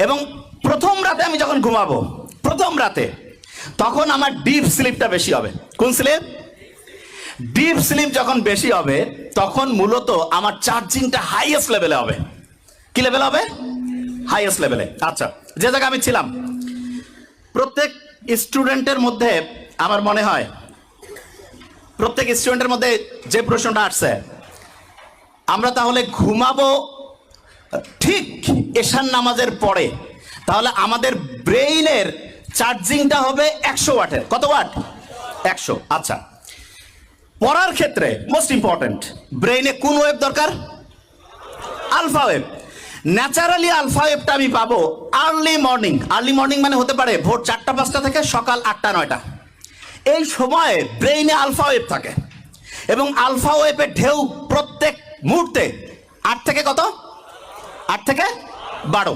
এবং প্রথম রাতে আমি যখন ঘুমাবো, প্রথম রাতে, তখন আমার ডিপ স্লিপটা বেশি হবে। কোন স্লিপ? ডিপ স্লিপ যখন বেশি হবে তখন মূলত আমার চার্জিংটা হাইয়েস্ট লেভেলে হবে। কি লেভেল হবে? হাইয়েস্ট লেভেলে। আচ্ছা, যে জায়গায় আমি ছিলাম, প্রত্যেক স্টুডেন্টের মধ্যে আমার মনে হয় প্রত্যেক স্টুডেন্টের মধ্যে যে প্রশ্নটা আসছে, আমরা তাহলে ঘুমাবো ঠিক এশার নামাজের পরে, তাহলে আমাদের ব্রেইনের চার্জিংটা হবে 100 ওয়াটের। কত ওয়াট? 100। আচ্ছা, পড়ার ক্ষেত্রে মোস্ট ইম্পর্টেন্ট, ব্রেইনে কোন ওয়েভ দরকার? Alpha wave. ন্যাচারালি আলফা ওয়েভটা আমি পাবো আর্লি মর্নিং। আর্লি মর্নিং মানে হতে পারে ভোর 4টা-5টা থেকে সকাল 8টা-9টা। এই সময়ে ব্রেইনে আলফা ওয়েভ থাকে এবং আলফা ওয়েভের ঢেউ প্রত্যেক মুহূর্তে 8 থেকে কত? 8 থেকে 12।